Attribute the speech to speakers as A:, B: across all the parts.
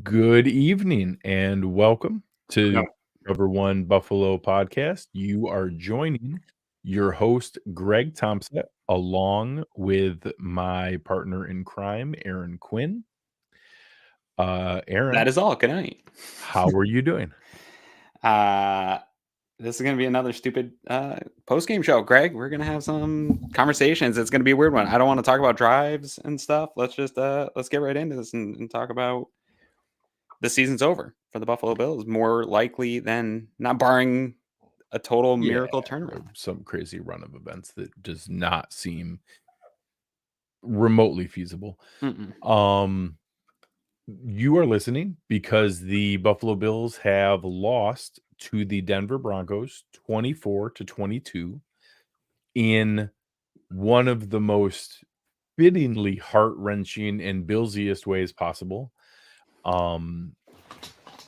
A: Good evening and welcome
B: No.
A: to Cover One Buffalo podcast. You are joining your host, Greg Tompsett, along with my partner in crime, Aaron Quinn. Aaron,
B: That is all. Good night.
A: how are you doing?
B: This is going to be another stupid post-game show, Greg. We're going to have some conversations. It's going to be a weird one. I don't want to talk about drives and stuff. Let's just let's get right into this and talk about the season's over for the Buffalo Bills. More likely than not, barring a total miracle turnaround.
A: Some crazy run of events that does not seem remotely feasible. You are listening because the Buffalo Bills have lost to the Denver Broncos 24-22 in one of the most fittingly heart-wrenching and Billsiest ways possible.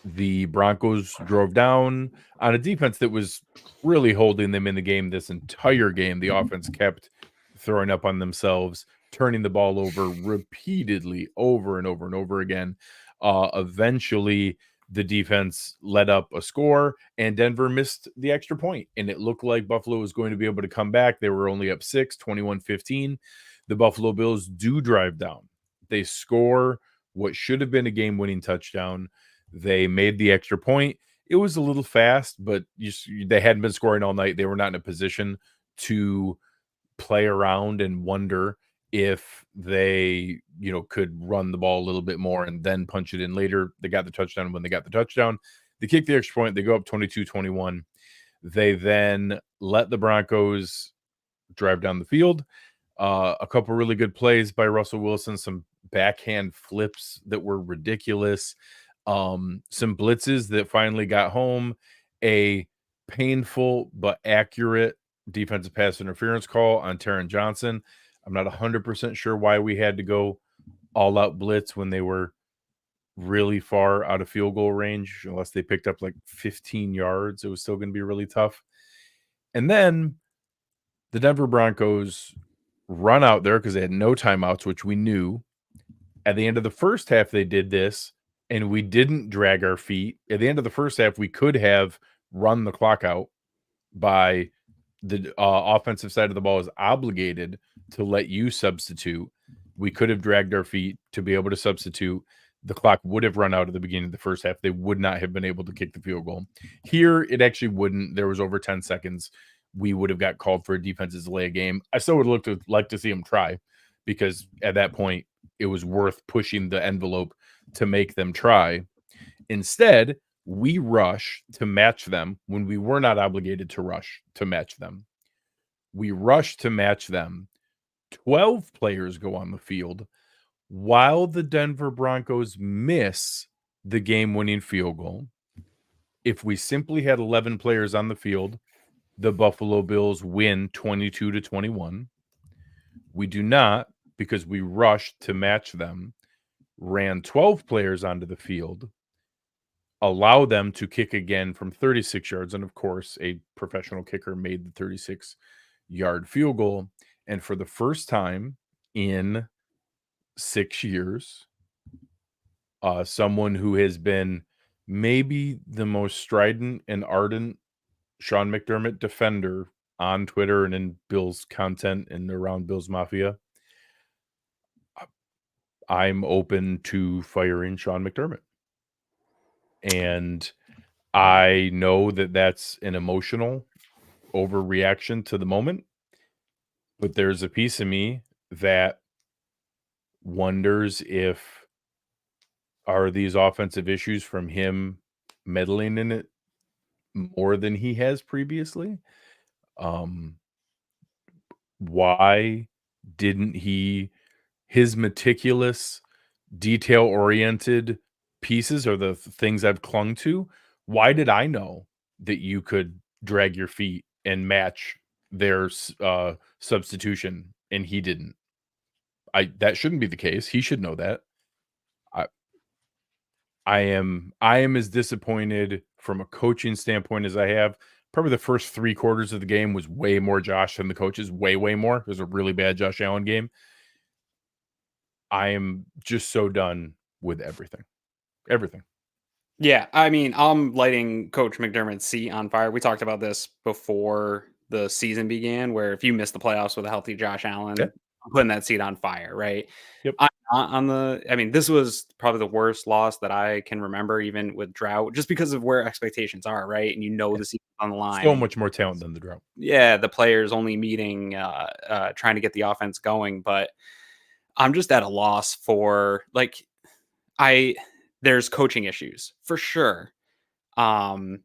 A: The Broncos drove down on a defense that was really holding them in the game this entire game. The offense kept throwing up on themselves, turning the ball over repeatedly over and over and over again. Eventually, the defense let up a score, and Denver missed the extra point, and it looked like Buffalo was going to be able to come back. They were only up 6, 21-15. The Buffalo Bills do drive down. They score what should have been a game-winning touchdown. They made the extra point. It was a little fast, but they hadn't been scoring all night. They were not in a position to play around and wonder if they, could run the ball a little bit more and then punch it in later. They got the touchdown when they got the touchdown. They kick the extra point. They go up 22-21. They then let the Broncos drive down the field. A couple really good plays by Russell Wilson, some backhand flips that were ridiculous. Some blitzes that finally got home, a painful but accurate defensive pass interference call on Taron Johnson. I'm not 100% sure why we had to go all out blitz when they were really far out of field goal range, unless they picked up like 15 yards. It was still going to be really tough. And then the Denver Broncos run out there because they had no timeouts, which we knew. At the end of the first half, they did this, and we didn't drag our feet. At the end of the first half, we could have run the clock out by the offensive side of the ball is obligated to let you substitute. We could have dragged our feet to be able to substitute. The clock would have run out at the beginning of the first half. They would not have been able to kick the field goal. Here, it actually wouldn't. There was over 10 seconds. We would have got called for a defensive delay game. I still would like to see them try, because at that point, it was worth pushing the envelope to make them try. Instead, we rush to match them when we were not obligated to rush to match them. We rush to match them. 12 players go on the field while the Denver Broncos miss the game-winning field goal. If we simply had 11 players on the field, the Buffalo Bills win 22-21. We do not, because we rushed to match them, ran 12 players onto the field, allow them to kick again from 36 yards. And of course, a professional kicker made the 36-yard field goal. And for the first time in 6 years, someone who has been maybe the most strident and ardent Sean McDermott defender on Twitter and in Bills content and around Bills Mafia, I'm open to firing Sean McDermott. And I know that that's an emotional overreaction to the moment, but there's a piece of me that wonders if are these offensive issues from him meddling in it more than he has previously. Why didn't his meticulous, detail-oriented pieces are the things I've clung to. Why did I know that you could drag your feet and match their substitution and he didn't? That shouldn't be the case. He should know that. I am as disappointed from a coaching standpoint as I have. Probably the first 3 quarters of the game was way more Josh than the coaches. Way more. It was a really bad Josh Allen game. I am just so done with everything. everything.
B: Yeah, I mean, I'm lighting Coach McDermott's seat on fire. We talked about this before the season began, where if you miss the playoffs with a healthy Josh
A: Yeah.
B: Allen, I'm putting that seat on fire, right?
A: Yep.
B: I'm not on the. I mean, this was probably the worst loss that I can remember, even with drought, just because of where expectations are, right? And
A: Yeah.
B: the season's on the line,
A: So
B: and
A: much more talent than the drought.
B: yeah, the players only meeting, trying to get the offense going, but I'm just at a loss for like I. There's coaching issues for sure. Um,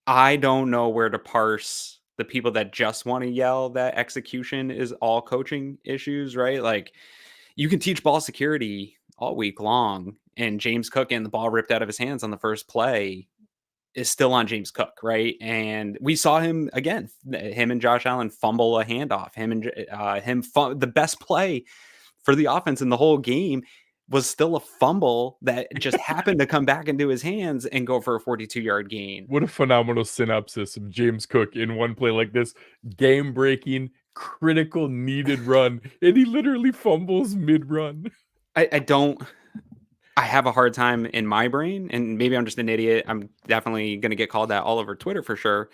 B: I don't know where to parse the people that just want to yell that execution is all coaching issues, right? Like you can teach ball security all week long, and James Cook getting the ball ripped out of his hands on the first play is still on James Cook, right? And we saw him again, him and Josh Allen fumble a handoff. The best play for the offense in the whole game was still a fumble that just happened to come back into his hands and go for a 42-yard gain.
A: What a phenomenal synopsis of James Cook in one play like this. Game-breaking, critical, needed run, and he literally fumbles mid-run.
B: I have a hard time in my brain, and maybe I'm just an idiot. I'm definitely going to get called that all over Twitter for sure.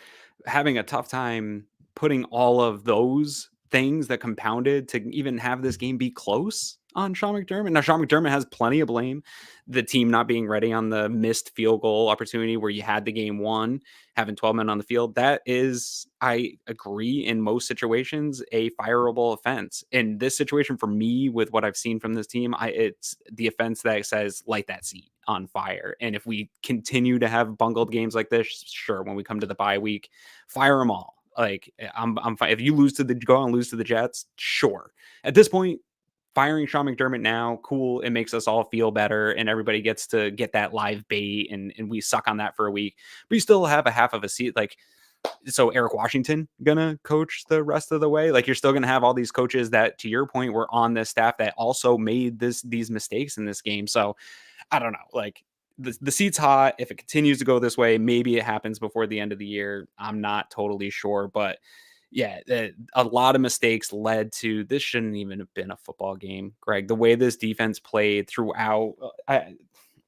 B: Having a tough time putting all of those things that compounded to even have this game be close on Sean McDermott. Now, Sean McDermott has plenty of blame. The team not being ready on the missed field goal opportunity where you had the game won, having 12 men on the field. That is, I agree, in most situations, a fireable offense. In this situation, for me, with what I've seen from this team, it's the offense that says light that seat on fire. And if we continue to have bungled games like this, sure, when we come to the bye week, fire them all. Like I'm fine. If you lose to the Jets, sure. At this point, firing Sean McDermott now, cool. It makes us all feel better, and everybody gets to get that live bait, and we suck on that for a week. But you still have a half of a seat. Like, so Eric Washington gonna coach the rest of the way? Like, you're still gonna have all these coaches that, to your point, were on this staff that also made these mistakes in this game. So I don't know. Like, the seat's hot. If it continues to go this way, maybe it happens before the end of the year. I'm not totally sure, but yeah, a lot of mistakes led to this. Shouldn't even have been a football game, Greg. The way this defense played throughout,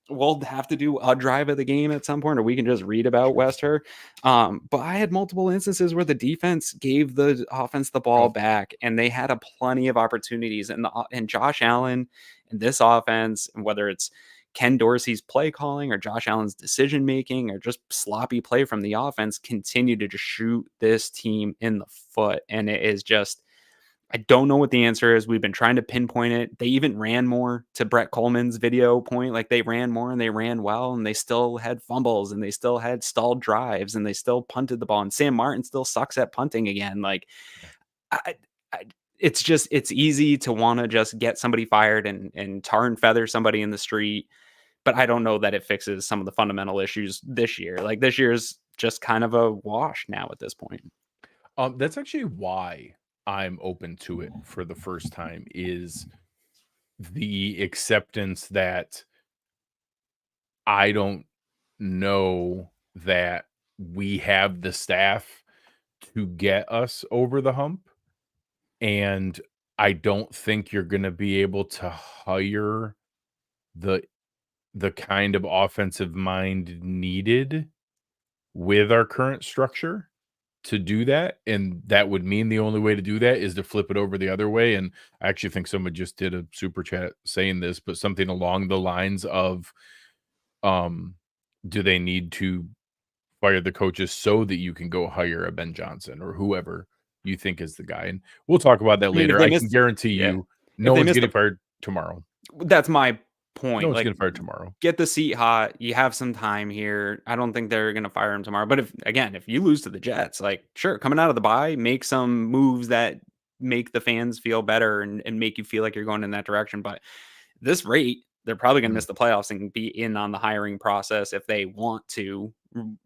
B: we'll have to do a drive of the game at some point, or we can just read about Herr. But I had multiple instances where the defense gave the offense the ball back, and they had plenty of opportunities. And Josh Allen and this offense, and whether it's Ken Dorsey's play calling or Josh Allen's decision making or just sloppy play from the offense, continue to just shoot this team in the foot. And it is just, I don't know what the answer is. We've been trying to pinpoint it. They even ran more, to Brett Coleman's video point. Like, they ran more and they ran well, and they still had fumbles and they still had stalled drives and they still punted the ball. And Sam Martin still sucks at punting again. Like, it's easy to want to just get somebody fired and tar and feather somebody in the street. But I don't know that it fixes some of the fundamental issues this year. Like, this year's just kind of a wash now at this point.
A: That's actually why I'm open to it for the first time, is the acceptance that I don't know that we have the staff to get us over the hump. And I don't think you're going to be able to hire the kind of offensive mind needed with our current structure to do that. And that would mean the only way to do that is to flip it over the other way. And I actually think someone just did a super chat saying this, but something along the lines of, do they need to fire the coaches so that you can go hire a Ben Johnson or whoever you think is the guy? And we'll talk about that later. I can guarantee you no one's getting fired tomorrow.
B: That's my point.
A: No one's getting fired tomorrow.
B: Get the seat hot. You have some time here. I don't think they're going to fire him tomorrow. But if you lose to the Jets, like, sure, coming out of the bye, make some moves that make the fans feel better and make you feel like you're going in that direction. But this rate, they're probably going to miss the playoffs and be in on the hiring process if they want to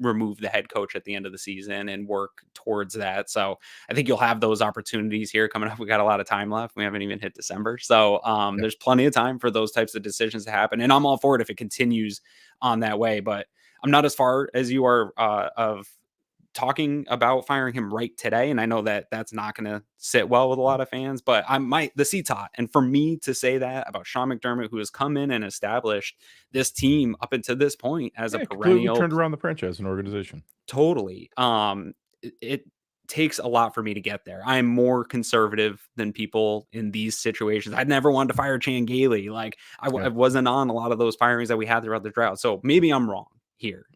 B: remove the head coach at the end of the season and work towards that. So I think you'll have those opportunities here coming up. We got a lot of time left. We haven't even hit December. So there's plenty of time for those types of decisions to happen. And I'm all for it if it continues on that way, but I'm not as far as you are of talking about firing him right today, and I know that that's not going to sit well with a lot of fans, but the seat's hot. And for me to say that about Sean McDermott, who has come in and established this team up until this point as a
A: completely
B: perennial,
A: turned around the franchise and organization.
B: totally. It takes a lot for me to get there. I'm more conservative than people in these situations. I'd never wanted to fire Chan Gailey. Like I wasn't on a lot of those firings that we had throughout the drought. So maybe I'm wrong here.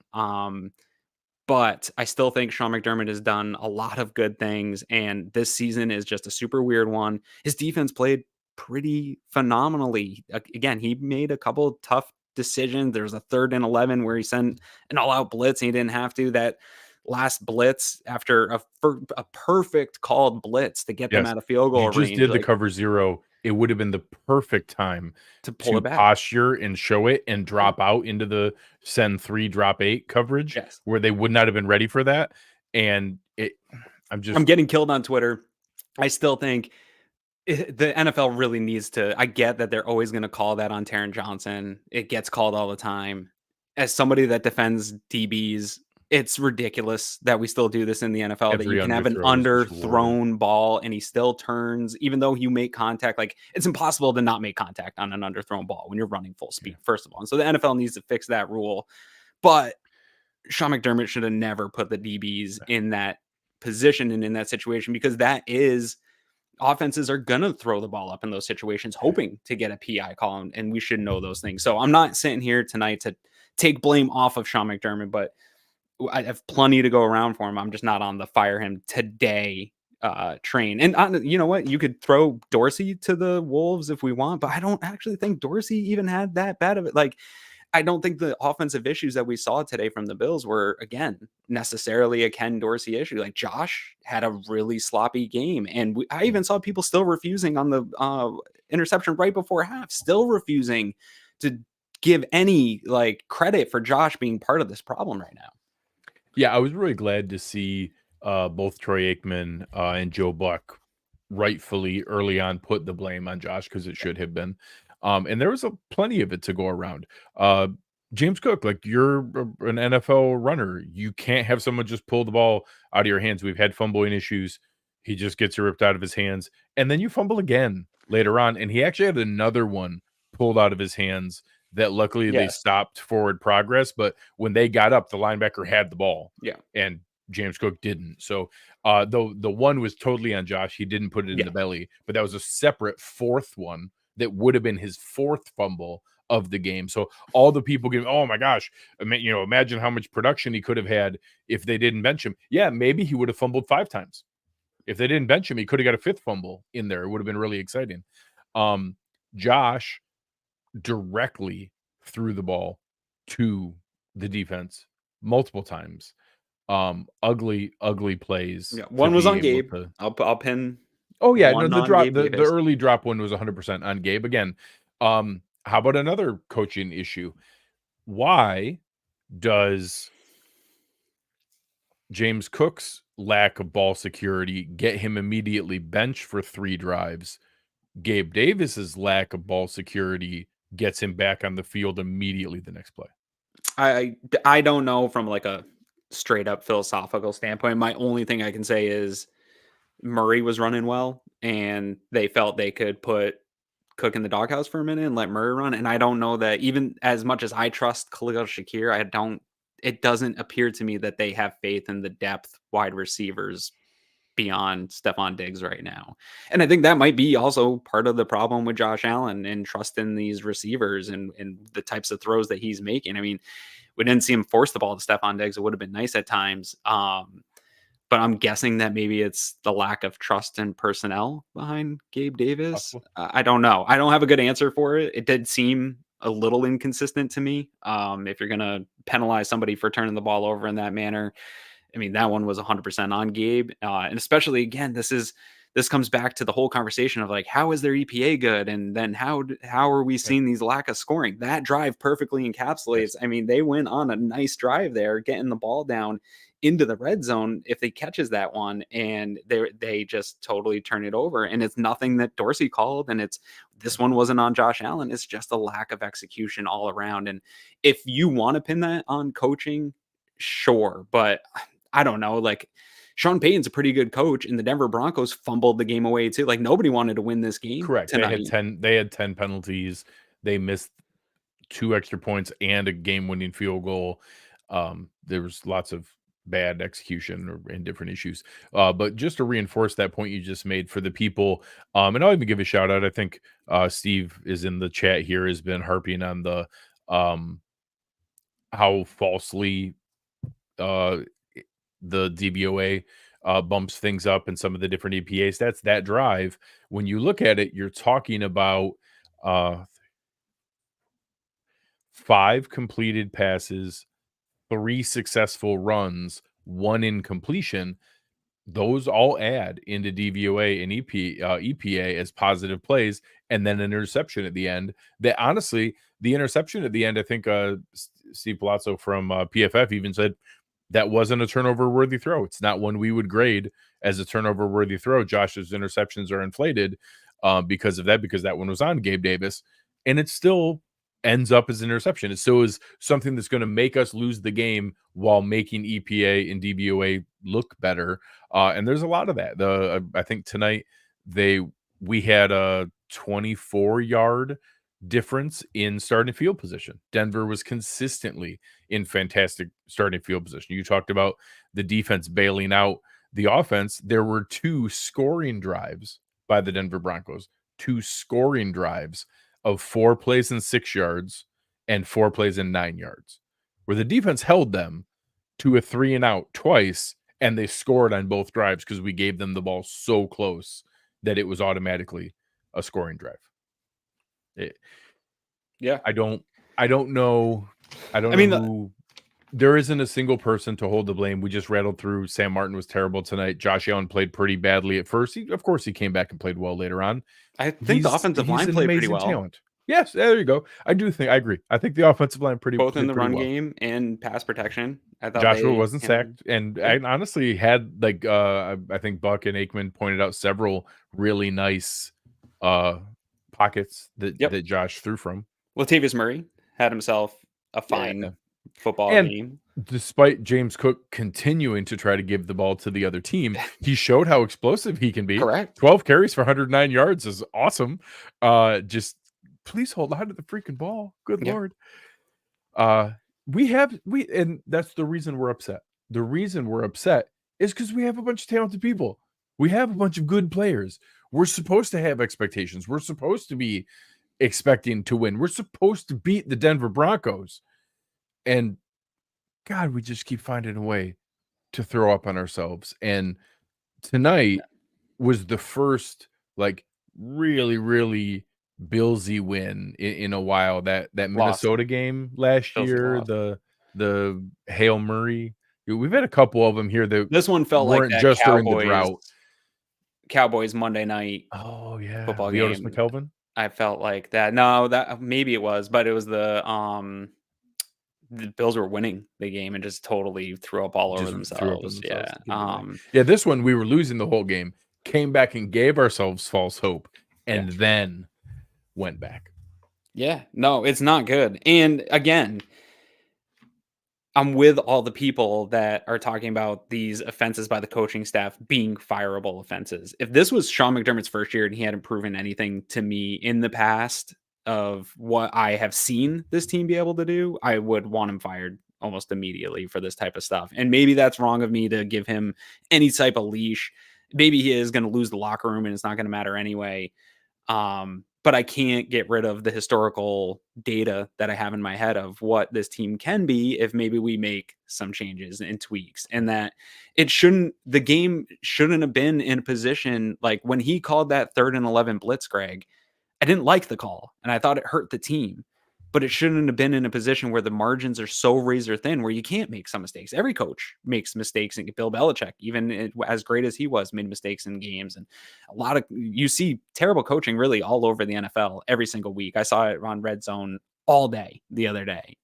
B: But I still think Sean McDermott has done a lot of good things, and this season is just a super weird one. His defense played pretty phenomenally. Again, he made a couple of tough decisions. There was a 3rd and 11 where he sent an all-out blitz, and he didn't have to. That last blitz after a perfect called blitz to get them out of field goal range.
A: You just did the cover 0. It would have been the perfect time
B: to pull it back,
A: posture and show it and drop out into the send 3, drop 8 coverage, where they would not have been ready for that. And I'm
B: getting killed on Twitter. I still think the NFL really needs to. I get that they're always going to call that on Taron Johnson. It gets called all the time. As somebody that defends DBs, it's ridiculous that we still do this in the NFL, that you can have an underthrown ball and he still turns, even though you make contact. Like, it's impossible to not make contact on an underthrown ball when you're running full speed, first of all. And so the NFL needs to fix that rule. But Sean McDermott should have never put the DBs in that position and in that situation, because that is, offenses are going to throw the ball up in those situations, hoping to get a PI call, and we should know those things. So I'm not sitting here tonight to take blame off of Sean McDermott, but I have plenty to go around for him. I'm just not on the fire him today train. And you know what? You could throw Dorsey to the Wolves if we want, but I don't actually think Dorsey even had that bad of it. Like, I don't think the offensive issues that we saw today from the Bills were, again, necessarily a Ken Dorsey issue. Like, Josh had a really sloppy game. And I even saw people still refusing on the interception right before half, still refusing to give any credit for Josh being part of this problem right now.
A: Yeah, I was really glad to see both Troy Aikman and Joe Buck rightfully early on put the blame on Josh, because it should have been. And there was plenty of it to go around. James Cook, like, you're an NFL runner. You can't have someone just pull the ball out of your hands. We've had fumbling issues. He just gets it ripped out of his hands. And then you fumble again later on. And he actually had another one pulled out of his hands that luckily they stopped forward progress. But when they got up, the linebacker had the ball.
B: Yeah.
A: And James Cook didn't. So the one was totally on Josh. He didn't put it in the belly. But that was a separate 4th one that would have been his 4th fumble of the game. So all the people give, oh my gosh, imagine how much production he could have had if they didn't bench him. Yeah, maybe he would have fumbled 5 times. If they didn't bench him, he could have got a 5th fumble in there. It would have been really exciting. Josh directly threw the ball to the defense multiple times. Ugly plays.
B: Yeah, one was on Gabe. I'll pin.
A: Oh yeah, no, the early drop one was 100% on Gabe. Again, how about another coaching issue? Why does James Cook's lack of ball security get him immediately benched for 3 drives? Gabe Davis's lack of ball security gets him back on the field immediately the next play.
B: I don't know from like a straight up philosophical standpoint. My only thing I can say is Murray was running well, and they felt they could put Cook in the doghouse for a minute and let Murray run. And I don't know that, even as much as I trust Khalil Shakir, it doesn't appear to me that they have faith in the depth wide receivers beyond Stefon Diggs right now. And I think that might be also part of the problem with Josh Allen and trusting these receivers and the types of throws that he's making. I mean, we didn't see him force the ball to Stefon Diggs. It would have been nice at times. But I'm guessing that maybe it's the lack of trust and personnel behind Gabe Davis. I don't know. I don't have a good answer for it. It did seem a little inconsistent to me. If you're going to penalize somebody for turning the ball over in that manner, I mean, that one was 100% on Gabe. And especially, again, this comes back to the whole conversation of like, how is their EPA good? And then how are we seeing these lack of scoring? That drive perfectly encapsulates. I mean, they went on a nice drive there, getting the ball down into the red zone if they catches that one, and they just totally turn it over. And it's nothing that Dorsey called, and this one wasn't on Josh Allen. It's just a lack of execution all around. And if you want to pin that on coaching, sure, but I don't know, like Sean Payton's a pretty good coach, and the Denver Broncos fumbled the game away too. Like nobody wanted to win this game
A: Correct.
B: tonight.
A: They had 10 penalties. They missed 2 extra points and a game-winning field goal. There was lots of bad execution and different issues. But just to reinforce that point you just made for the people, and I'll even give a shout out. I think Steve is in the chat here, has been harping on the how falsely the DVOA bumps things up and some of the different EPA stats. That drive, when you look at it, you're talking about 5 completed passes, 3 successful runs, 1 incompletion. Those all add into DVOA and EPA as positive plays, and then an interception at the end. That honestly, the interception at the end, I think Steve Palazzo from PFF even said that wasn't a turnover-worthy throw. It's not one we would grade as a turnover-worthy throw. Josh's interceptions are inflated because of that, because that one was on Gabe Davis, and it still ends up as an interception. It still is something that's going to make us lose the game while making EPA and DVOA look better. And there's a lot of that. I think tonight we had a 24-yard difference in starting field position. Denver was consistently in fantastic starting field position. You talked about the defense bailing out the offense. There were 2 scoring drives by the Denver Broncos, 2 scoring drives of 4 plays in 6 yards and 4 plays in 9 yards, where the defense held them to a 3 and out twice, and they scored on both drives because we gave them the ball so close that it was automatically a scoring drive. I don't know. There isn't a single person to hold the blame. We just rattled through. Sam Martin was terrible tonight. Josh Allen played pretty badly at first. Of course, he came back and played well later on.
B: I think the offensive line played pretty well.
A: Talent. Yes, there you go. I agree. I think the offensive line
B: both in the run game and pass protection. I thought
A: Joshua wasn't sacked, and I honestly had I think Buck and Aikman pointed out several really nice pockets that Josh threw from.
B: Latavius Murray had himself a fine football game.
A: Despite James Cook continuing to try to give the ball to the other team, he showed how explosive he can be.
B: Correct.
A: 12 carries for 109 yards is awesome. Just please hold on to the freaking ball. Good Lord. And that's the reason we're upset. The reason we're upset is because we have a bunch of talented people. We have a bunch of good players. We're supposed to have expectations. We're supposed to be expecting to win. We're supposed to beat the Denver Broncos. And God, we just keep finding a way to throw up on ourselves. And tonight was the first really, really Billsy win in a while. That Minnesota game last year, the Hail Murray. We've had a couple of them here that
B: this one felt
A: weren't
B: like
A: just during the drought.
B: Cowboys Monday night.
A: Oh yeah,
B: football
A: the
B: game.
A: Otis McKelvin.
B: I felt like that. No, that maybe it was, but it was the Bills were winning the game and just totally threw up all over themselves. Yeah.
A: This one we were losing the whole game, came back and gave ourselves false hope, and then went back.
B: Yeah, no, it's not good. And again, I'm with all the people that are talking about these offenses by the coaching staff being fireable offenses. If this was Sean McDermott's first year and he hadn't proven anything to me in the past of what I have seen this team be able to do, I would want him fired almost immediately for this type of stuff. And maybe that's wrong of me to give him any type of leash. Maybe he is going to lose the locker room and it's not going to matter anyway. But I can't get rid of the historical data that I have in my head of what this team can be if maybe we make some changes and tweaks, and that the game shouldn't have been in a position like when he called that 3rd and 11 blitz, Greg, I didn't like the call and I thought it hurt the team, but it shouldn't have been in a position where the margins are so razor thin where you can't make some mistakes. Every coach makes mistakes, and Bill Belichick, even as great as he was, made mistakes in games. And you see terrible coaching really all over the NFL every single week. I saw it on Red Zone all day the other day.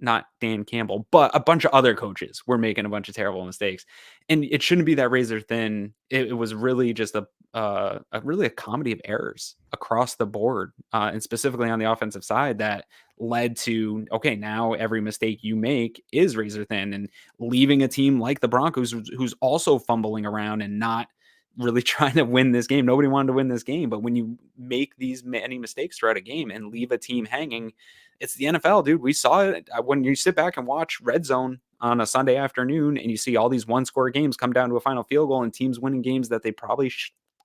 B: Not Dan Campbell, but a bunch of other coaches were making a bunch of terrible mistakes, and it shouldn't be that razor thin. It was really just a comedy of errors across the board, and specifically on the offensive side that led to, okay, now every mistake you make is razor thin, and leaving a team like the Broncos, who's also fumbling around and not really trying to win this game. Nobody wanted to win this game, but when you make these many mistakes throughout a game and leave a team hanging, it's the NFL, dude. We saw it when you sit back and watch Red Zone on a Sunday afternoon and you see all these one-score games come down to a final field goal and teams winning games that they probably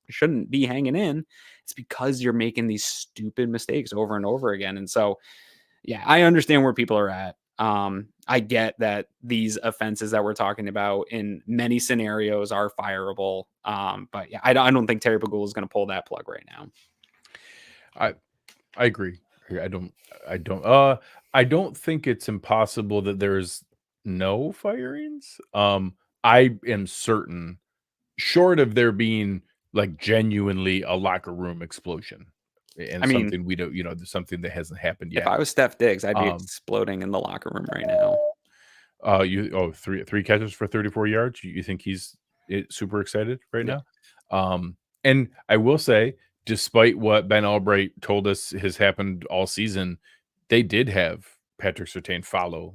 B: shouldn't be hanging in. It's because you're making these stupid mistakes over and over again. And so, yeah, I understand where people are at. I get that these offenses that we're talking about in many scenarios are fireable. But yeah, I don't think Terry Pagula is going to pull that plug right now.
A: I agree. I don't think it's impossible that there's no firings. I am certain, short of there being like genuinely a locker room explosion and
B: I mean,
A: something we don't, something that hasn't happened yet.
B: if I was Steph Diggs, I'd be exploding in the locker room right now.
A: Three catches for 34 yards. You think he's super excited right now? And I will say, despite what Ben Albright told us has happened all season, they did have Patrick Surtain follow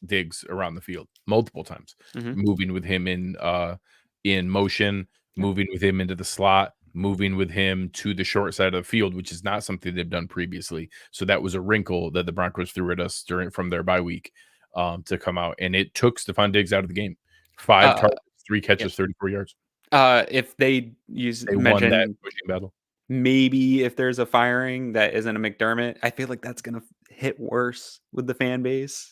A: Diggs around the field multiple times, moving with him in motion, moving with him into the slot, moving with him to the short side of the field, which is not something they've done previously. So that was a wrinkle that the Broncos threw at us from their bye week to come out, and it took Stefon Diggs out of the game. 5 targets, 3 catches, 34 yards.
B: If they
A: won that pushing battle.
B: Maybe if there's a firing that isn't a McDermott, I feel like that's going to hit worse with the fan base.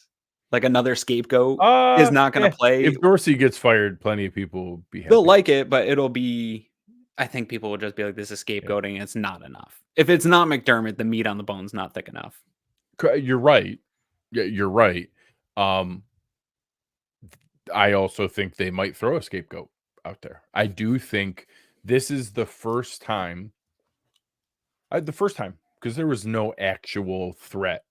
B: Like another scapegoat is not going to play.
A: If Dorsey gets fired, plenty of people will be happy.
B: They'll like it, but it'll be, I think people will just be like, this is scapegoating. It's not enough. If it's not McDermott, the meat on the bone's not thick enough.
A: You're right. Yeah, you're right. I also think they might throw a scapegoat out there. I do think this is the first time, because there was no actual threat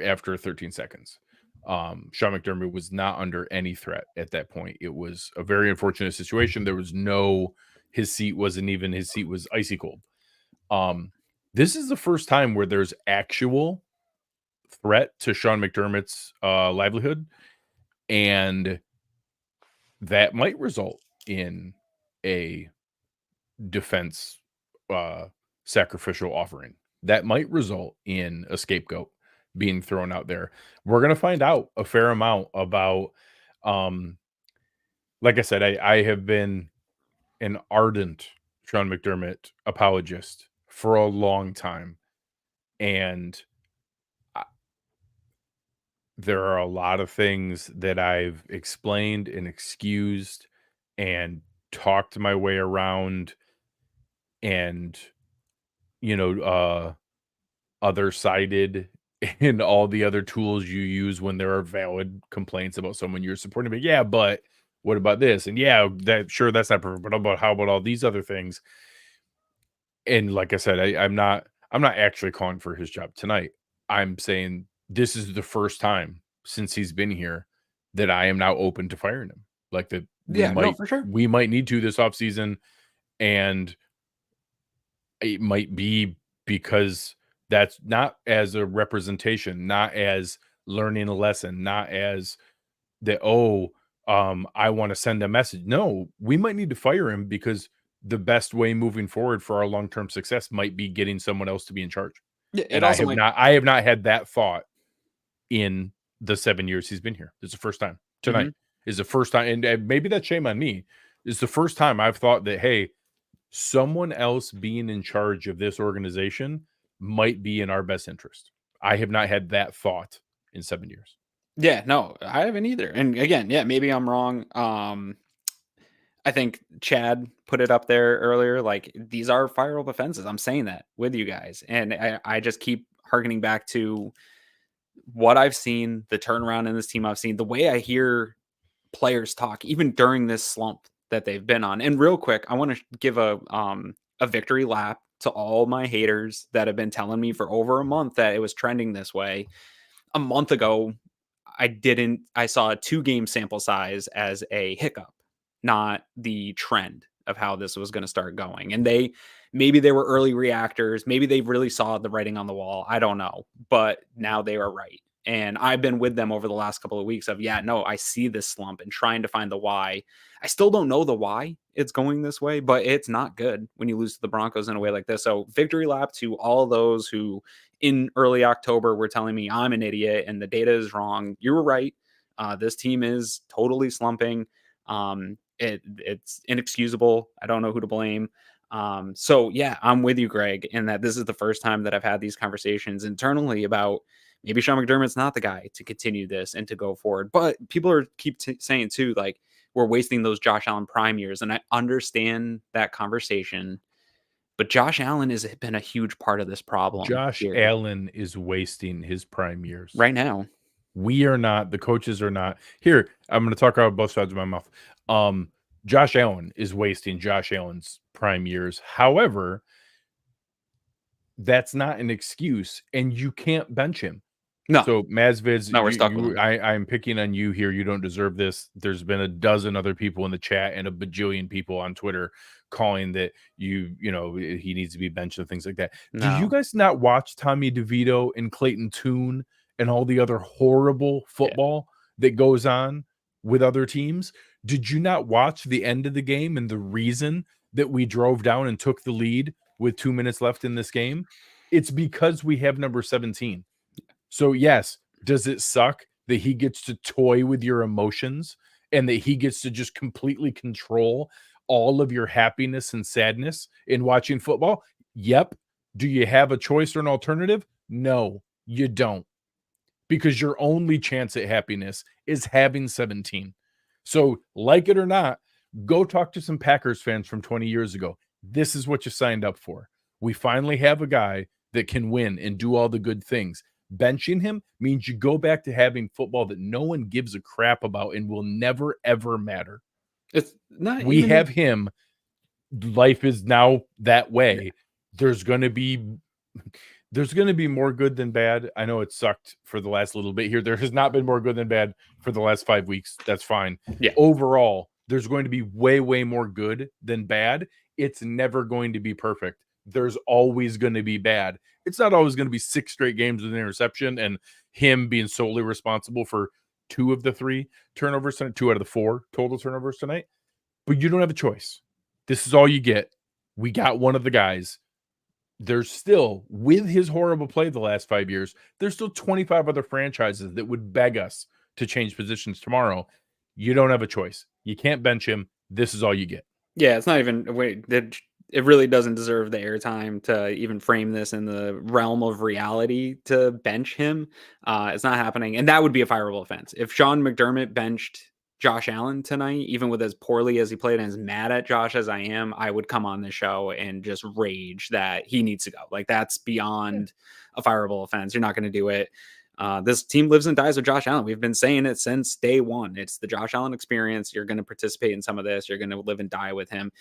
A: after 13 seconds. Sean McDermott was not under any threat at that point. It was a very unfortunate situation. There was his seat was icy cold. This is the first time where there's actual threat to Sean McDermott's livelihood, and that might result in a defense sacrificial offering. That might result in a scapegoat being thrown out there. We're going to find out a fair amount about, like I said, I have been an ardent Sean McDermott apologist for a long time. And there are a lot of things that I've explained and excused and talked my way around, and other sided and all the other tools you use when there are valid complaints about someone you're supporting. But yeah, but what about this? And yeah, that's not perfect, but how about all these other things? And like I said, I'm not actually calling for his job tonight. I'm saying this is the first time since he's been here that I am now open to firing him. Like that,
B: for sure.
A: We might need to this offseason, and it might be because that's not as a representation, not as learning a lesson, not as that, I want to send a message. No, we might need to fire him because the best way moving forward for our long-term success might be getting someone else to be in charge.
B: Yeah,
A: and I have not had that thought in the 7 years he's been here. It's the first time. Tonight is the first time, and maybe that's shame on me. It's the first time I've thought that, hey, someone else being in charge of this organization might be in our best interest. I have not had that thought in 7 years.
B: Yeah, no, I haven't either. And again, yeah, maybe I'm wrong. I think Chad put it up there earlier. Like, these are fireable offenses. I'm saying that with you guys. And I just keep harkening back to what I've seen, the turnaround in this team I've seen, the way I hear players talk, even during this slump that they've been on. And real quick, I want to give a victory lap to all my haters that have been telling me for over a month that it was trending this way. A month ago, I saw a 2-game sample size as a hiccup, not the trend. of how this was going to start going. And maybe they were early reactors. Maybe they really saw the writing on the wall. I don't know. But now they are right. And I've been with them over the last couple of weeks of, I see this slump and trying to find the why. I still don't know the why it's going this way, but it's not good when you lose to the Broncos in a way like this. So victory lap to all those who in early October were telling me I'm an idiot and the data is wrong. You were right. This team is totally slumping. It's inexcusable. I don't know who to blame. So yeah, I'm with you, Greg, in that this is the first time that I've had these conversations internally about maybe Sean McDermott's not the guy to continue this and to go forward. But people keep saying too, like, we're wasting those Josh Allen prime years. And I understand that conversation, but Josh Allen has been a huge part of this problem.
A: Josh Allen is wasting his prime years
B: right now.
A: We are not. The coaches are not. Here, I'm going to talk out both sides of my mouth. Josh Allen is wasting Josh Allen's prime years. However, that's not an excuse, and you can't bench him.
B: No.
A: So Mazvids,
B: no, we're stuck with him.
A: I'm picking on you here. You don't deserve this. There's been a dozen other people in the chat and a bajillion people on Twitter calling that he needs to be benched and things like that. No. Do you guys not watch Tommy DeVito and Clayton Tune and all the other horrible football that goes on with other teams? Did you not watch the end of the game and the reason that we drove down and took the lead with 2 minutes left in this game? It's because we have number 17. So yes, does it suck that he gets to toy with your emotions and that he gets to just completely control all of your happiness and sadness in watching football? Yep. Do you have a choice or an alternative? No, you don't. Because your only chance at happiness is having 17. So like it or not, go talk to some Packers fans from 20 years ago. This is what you signed up for. We finally have a guy that can win and do all the good things. Benching him means you go back to having football that no one gives a crap about and will never, ever matter.
B: It's not.
A: We have him. Life is now that way. There's going to be more good than bad. I know it sucked for the last little bit here. There has not been more good than bad for the last 5 weeks. That's fine.
B: Yeah.
A: Overall, there's going to be way, way more good than bad. It's never going to be perfect. There's always going to be bad. It's not always going to be 6 straight games with an interception and him being solely responsible for 2 of the 3 turnovers tonight, 2 out of the 4 total turnovers tonight. But you don't have a choice. This is all you get. We got one of the guys. There's still, with his horrible play the last 5 years, there's still 25 other franchises that would beg us to change positions tomorrow. You don't have a choice. You can't bench him. This is all you get.
B: Yeah, it's not even it really doesn't deserve the airtime to even frame this in the realm of reality to bench him. It's not happening. And that would be a fireable offense. If Sean McDermott benched Josh Allen tonight, even with as poorly as he played and as mad at Josh as I am, I would come on the show and just rage that he needs to go. Like, that's beyond a fireable offense. You're not going to do it. This team lives and dies with Josh Allen. We've been saying it since day one. It's the Josh Allen experience. You're going to participate in some of this. You're going to live and die with him.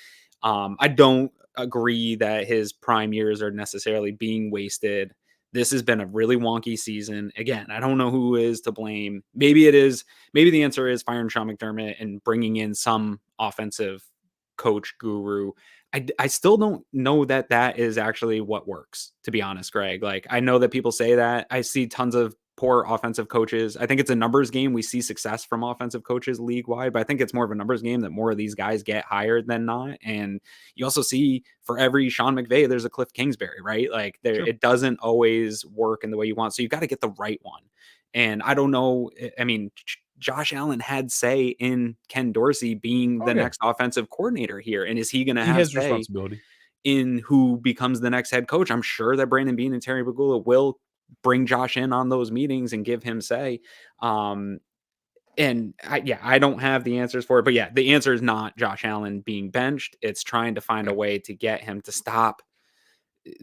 B: I don't agree that his prime years are necessarily being wasted. This has been a really wonky season. Again, I don't know who is to blame. Maybe it is. Maybe the answer is firing Sean McDermott and bringing in some offensive coach guru. I still don't know that that is actually what works, to be honest, Greg. Like, I know that people say that. I see tons of poor offensive coaches. I think it's a numbers game. We see success from offensive coaches league wide, but I think it's more of a numbers game that more of these guys get hired than not. And you also see for every Sean McVay, there's a Cliff Kingsbury, right? Like, sure. It doesn't always work in the way you want. So you've got to get the right one. And I don't know. I mean, Josh Allen had say in Ken Dorsey being the next offensive coordinator here. And is he going to have say
A: responsibility
B: in who becomes the next head coach? I'm sure that Brandon Beane and Terry Pegula will bring Josh in on those meetings and give him say. And I don't have the answers for it, but yeah, the answer is not Josh Allen being benched. It's trying to find a way to get him to stop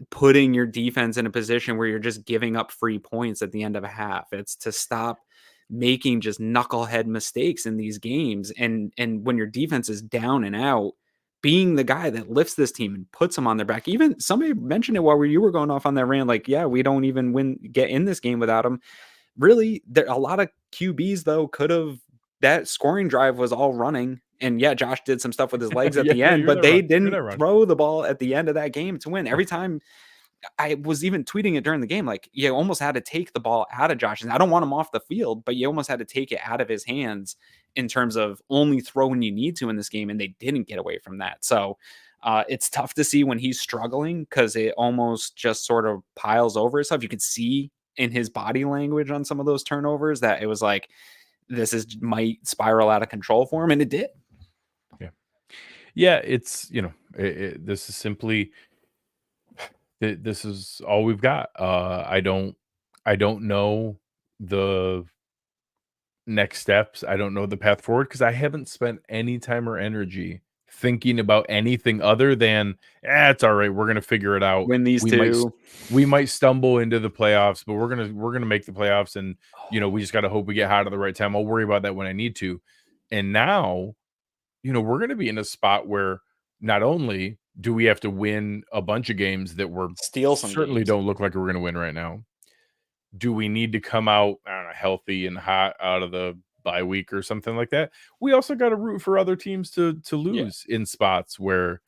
B: putting your defense in a position where you're just giving up free points at the end of a half. It's to stop making just knucklehead mistakes in these games. And when your defense is down and out, being the guy that lifts this team and puts them on their back. Even somebody mentioned it while you were going off on that rant, like, yeah, we don't even get in this game without him. Really, a lot of QBs though that scoring drive was all running And yeah, Josh did some stuff with his legs at
A: Yeah,
B: the
A: yeah,
B: end,
A: you're
B: but
A: not
B: they
A: wrong. You're
B: didn't
A: not wrong.
B: throw the ball at the end of that game to win. Every time, I was even tweeting it during the game, like you almost had to take the ball out of Josh's. I don't want him off the field, but you almost had to take it out of his hands in terms of only throw when you need to in this game, and they didn't get away from that. So it's tough to see when he's struggling because it almost just sort of piles over itself. You could see in his body language on some of those turnovers that it was like might spiral out of control for him, and it did.
A: Yeah, it's this is simply this is all we've got. I don't know the next steps. I don't know the path forward because I haven't spent any time or energy thinking about anything other than it's all right. We're gonna figure it out.
B: Win these two.
A: We might stumble into the playoffs, but we're gonna make the playoffs, and we just gotta hope we get hot at the right time. I'll worry about that when I need to. And now, we're gonna be in a spot where not only do we have to win a bunch of games that we're
B: Steal some
A: certainly
B: games.
A: don't look like we're gonna win right now. Do we need to come out, I don't know, healthy and hot out of the bye week or something like that? We also got to root for other teams to lose in spots where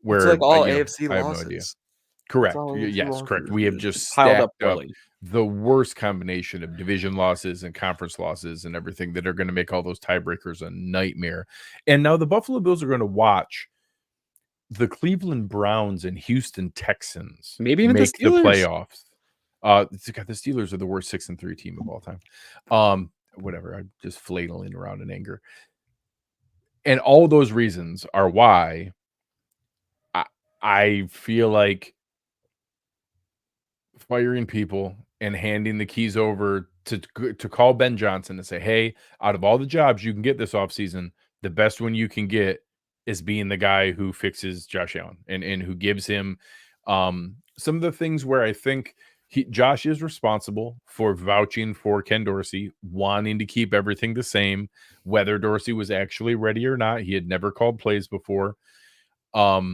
B: It's like all
A: I
B: AFC
A: have
B: losses.
A: no idea. Correct.
B: all AFC
A: Yes, correct.
B: losses.
A: We have
B: It's
A: just
B: piled up
A: stacked up
B: poorly.
A: the worst combination of division losses and conference losses and everything that are going to make all those tiebreakers a nightmare. And now the Buffalo Bills are going to watch the Cleveland Browns and Houston Texans
B: Maybe even the
A: make the
B: Steelers.
A: playoffs. The Steelers are the worst 6-3 team of all time. Whatever. I'm just flailing around in anger. And all those reasons are why I feel like firing people and handing the keys over to call Ben Johnson and say, hey, out of all the jobs you can get this offseason, the best one you can get is being the guy who fixes Josh Allen and who gives him some of the things where I think Josh is responsible for vouching for Ken Dorsey, wanting to keep everything the same, whether Dorsey was actually ready or not. He had never called plays before. Now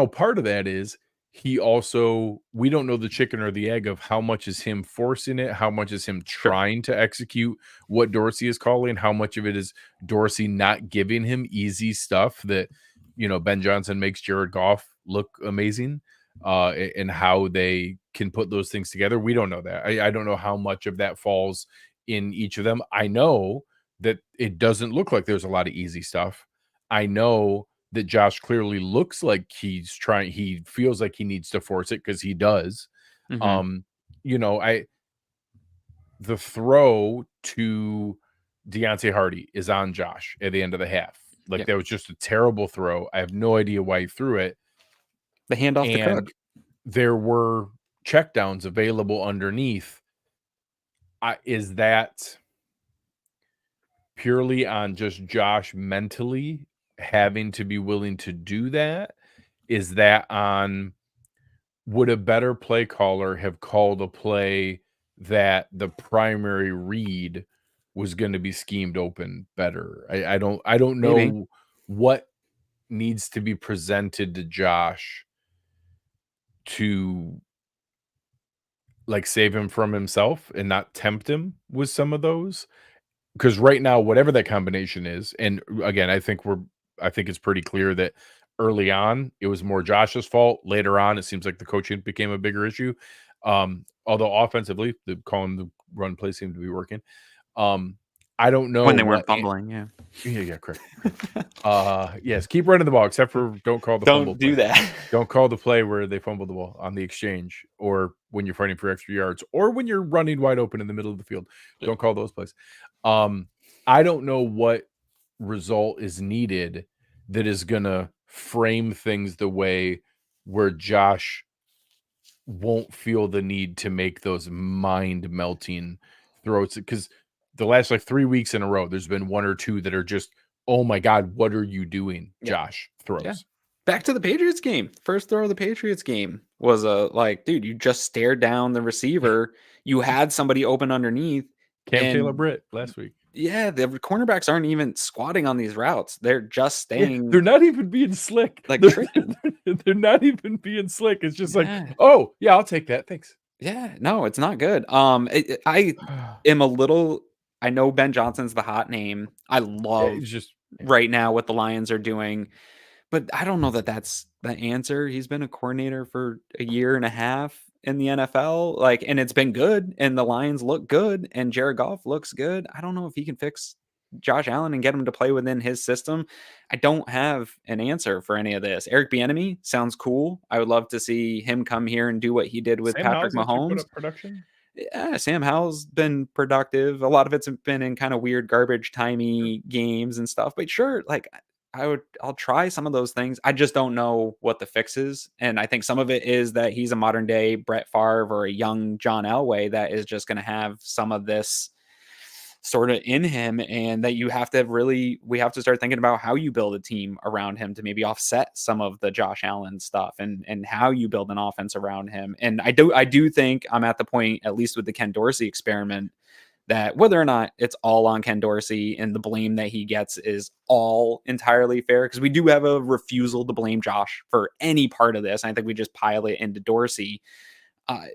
A: part of that is we don't know the chicken or the egg of how much is him forcing it, how much is him trying to execute what Dorsey is calling, how much of it is Dorsey not giving him easy stuff that, Ben Johnson makes Jared Goff look amazing, and how they can put those things together. We don't know that. I don't know how much of that falls in each of them. I know that it doesn't look like there's a lot of easy stuff. I know that Josh clearly looks like he feels like he needs to force it because he does.
B: Mhm.
A: The throw to Deontay Hardy is on Josh at the end of the half. Like that was just a terrible throw. I have no idea why he threw it.
B: The handoff to Cook.
A: There were checkdowns available underneath. Is that purely on just Josh mentally having to be willing to do that? Is that on would a better play caller have called a play that the primary read was going to be schemed open better? I don't know
B: Maybe.
A: what needs to be presented to Josh to save him from himself and not tempt him with some of those. Because right now, whatever that combination is, and again, I think it's pretty clear that early on it was more Josh's fault. Later on, it seems like the coaching became a bigger issue. Although offensively, the calling the run play seemed to be working. I don't know
B: When they weren't fumbling,
A: yeah, correct. Yes, keep running the ball, except for don't call the fumble
B: Don't do
A: play.
B: that.
A: Don't call the play where they fumble the ball on the exchange, or when you're fighting for extra yards, or when you're running wide open in the middle of the field. Don't call those plays. I don't know what result is needed that is gonna frame things the way where Josh won't feel the need to make those mind melting throws, because the last 3 weeks in a row, there's been one or two that are just, oh my God, what are you doing, Josh? Throws.
B: Yeah. Back to the Patriots game. First throw of the Patriots game was dude, you just stared down the receiver. You had somebody open underneath.
A: Cam Taylor Britt last week.
B: Yeah, the cornerbacks aren't even squatting on these routes. They're just staying.
A: They're not even being slick. They're not even being slick. It's just oh, yeah, I'll take that. Thanks.
B: Yeah, no, it's not good. I am a little I know Ben Johnson's the hot name. I love
A: It's just
B: right now what the Lions are doing, but I don't know that that's the answer. He's been a coordinator for a year and a half in the NFL, like, and it's been good, and the Lions look good, and Jared Goff looks good. I don't know if he can fix Josh Allen and get him to play within his system. I don't have an answer for any of this. Eric Bieniemy sounds cool. I would love to see him come here and do what he did with
A: Sam
B: Patrick
A: Howell's actually put
B: Mahomes.
A: up production.
B: Yeah, Sam Howell's been productive. A lot of it's been in kind of weird garbage timey games and stuff. But sure, like I'll try some of those things. I just don't know what the fix is. And I think some of it is that he's a modern day Brett Favre or a young John Elway that is just going to have some of this sort of in him, and that we have to start thinking about how you build a team around him to maybe offset some of the Josh Allen stuff, and how you build an offense around him. And I do think I'm at the point, at least with the Ken Dorsey experiment, that whether or not it's all on Ken Dorsey and the blame that he gets is all entirely fair, because we do have a refusal to blame Josh for any part of this. I think we just pile it into Dorsey.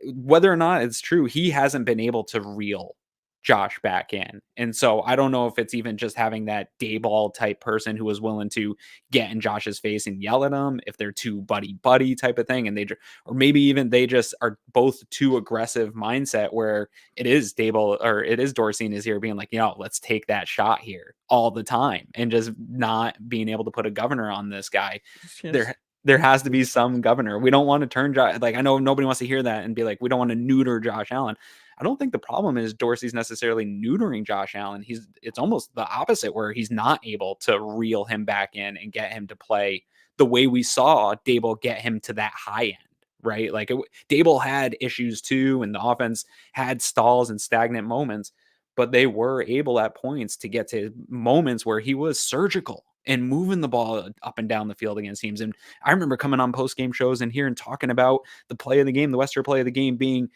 B: Whether or not it's true, he hasn't been able to reel Josh back in. And so I don't know if it's even just having that Dayball type person who is willing to get in Josh's face and yell at him, if they're too buddy type of thing. And or maybe even they just are both too aggressive mindset, where it is Dayball or it is Dorsey in his ear being like, let's take that shot here all the time, and just not being able to put a governor on this guy.
A: Yes.
B: There has to be some governor. We don't want to turn Josh. Like, I know nobody wants to hear that and be like, we don't want to neuter Josh Allen. I don't think the problem is Dorsey's necessarily neutering Josh Allen. It's almost the opposite, where he's not able to reel him back in and get him to play the way we saw Daboll get him to that high end, right? Like Daboll had issues too, and the offense had stalls and stagnant moments, but they were able at points to get to moments where he was surgical and moving the ball up and down the field against teams. And I remember coming on post-game shows and hearing talking about the play of the game, the Western play of the game being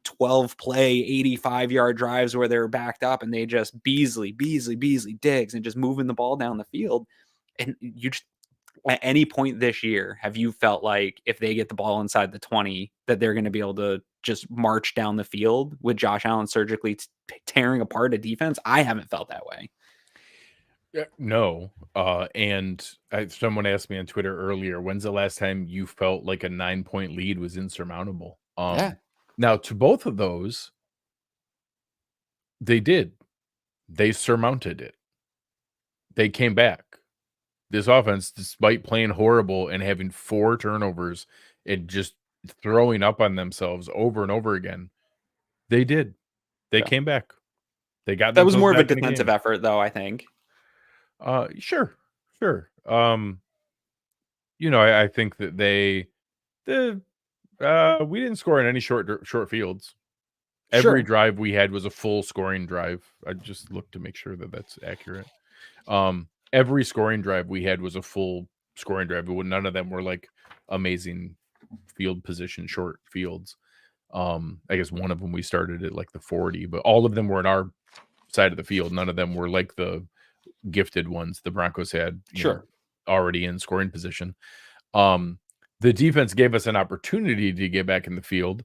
B: 12 play, 85-yard drives where they were backed up and they just Beasley, Diggs, and just moving the ball down the field. And you just, at any point this year, have you felt like if they get the ball inside the 20, that they're going to be able to just march down the field with Josh Allen surgically tearing apart a defense? I haven't felt that way.
A: No. And someone asked me on Twitter earlier, when's the last time you felt like a 9-point lead was insurmountable?
B: Yeah.
A: Now, to both of those, they did. They surmounted it. They came back. This offense, despite playing horrible and having 4 turnovers and just throwing up on themselves over and over again, they did. They came back. They got
B: that was more of a
A: back in the
B: defensive
A: game.
B: effort, though, I think.
A: Sure. I think that we didn't score in any short fields. Every drive we had was a full scoring drive. I just looked to make sure that that's accurate. Every scoring drive we had was a full scoring drive. But none of them were like amazing field position short fields. I guess one of them we started at like the 40, but all of them were in our side of the field. None of them were like the gifted ones the Broncos had already in scoring position. The defense gave us an opportunity to get back in the field,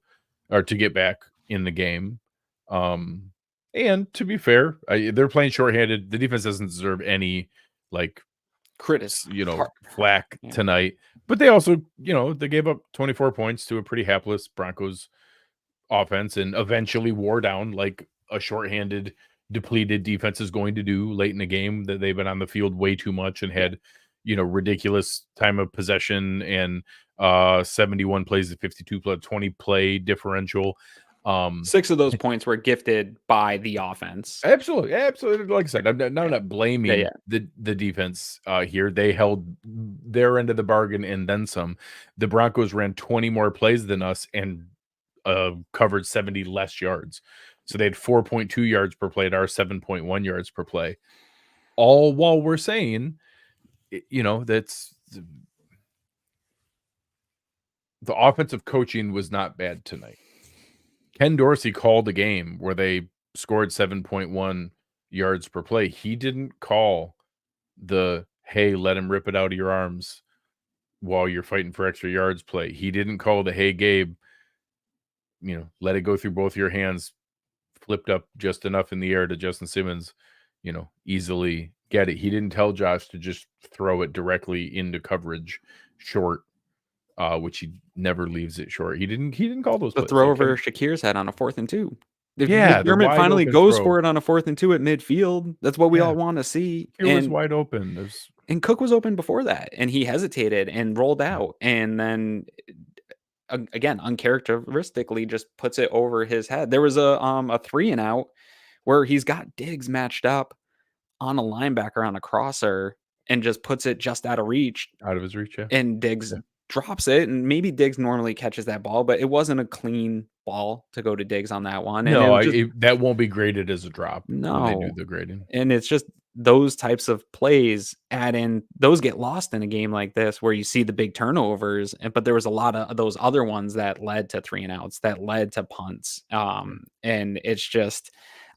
A: or to get back in the game. And to be fair, they're playing shorthanded. The defense doesn't deserve any flack tonight. But they also, they gave up 24 points to a pretty hapless Broncos offense, and eventually wore down like a shorthanded, depleted defense is going to do late in the game, that they've been on the field way too much and had, ridiculous time of possession and 71 plays to 52 play, 20 play differential.
B: 6 of those points were gifted by the offense.
A: Absolutely. Like I said, I'm not blaming the defense here. They held their end of the bargain and then some. The Broncos ran 20 more plays than us and covered 70 less yards. So they had 4.2 yards per play at our 7.1 yards per play. All while we're saying, that's the offensive coaching was not bad tonight. Ken Dorsey called a game where they scored 7.1 yards per play. He didn't call the, hey, let him rip it out of your arms while you're fighting for extra yards play. He didn't call the, hey, Gabe, let it go through both your hands flipped up just enough in the air to Justin Simmons, easily get it. He didn't tell Josh to just throw it directly into coverage short, which he never leaves it short. He didn't call those
B: The
A: plays.
B: throw over Shakir's head on a 4th and 2. If
A: Yeah, the
B: McDermott
A: wide
B: finally
A: open
B: goes
A: throw.
B: for it on a 4th and 2 at midfield, that's what we
A: Yeah.
B: all want to see.
A: It was wide open.
B: And Cook was open before that, and he hesitated and rolled out, and then again, uncharacteristically, just puts it over his head. There was a 3 and out where he's got Diggs matched up on a linebacker on a crosser and just puts it just out of reach.
A: Out of his reach, yeah.
B: And Diggs drops it, and maybe Diggs normally catches that ball, but it wasn't a clean ball to go to Diggs on that one. And
A: No, that won't be graded as a drop when they do
B: no.
A: the grading.
B: And it's just those types of plays add in, those get lost in a game like this where you see the big turnovers, but there was a lot of those other ones that led to 3 and outs, that led to punts. And it's just,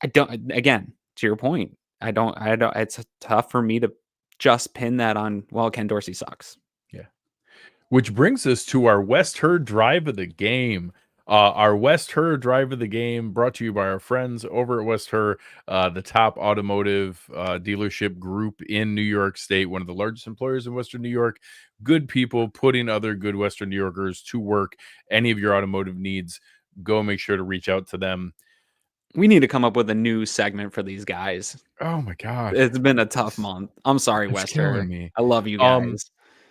B: again, to your point, I don't, it's tough for me to just pin that on, well, Ken Dorsey sucks.
A: Yeah. Which brings us to our West Herr drive of the game. Our West Herr drive of the game brought to you by our friends over at West Herr, the top automotive dealership group in New York State, one of the largest employers in Western New York. Good people putting other good Western New Yorkers to work. Any of your automotive needs, go make sure to reach out to them.
B: We need to come up with a new segment for these guys.
A: Oh my God.
B: It's been a tough month. I'm sorry, West Herr. I love you guys.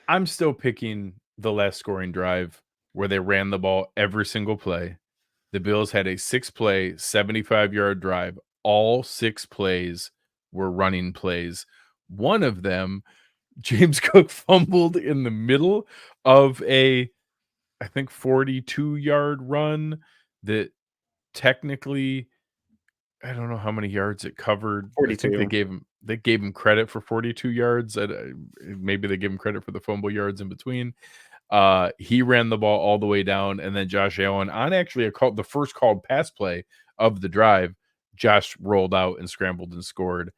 A: I'm still picking the last scoring drive where they ran the ball every single play. The Bills had a 6-play, 75-yard drive. All 6 plays were running plays. One of them, James Cook fumbled in the middle of I think, 42-yard run that technically, I don't know how many yards it covered.
B: 42.
A: I think they gave him credit for 42 yards. Maybe they gave him credit for the fumble yards in between. He ran the ball all the way down, and then Josh Allen on actually the first called pass play of the drive, Josh rolled out and scrambled and scored.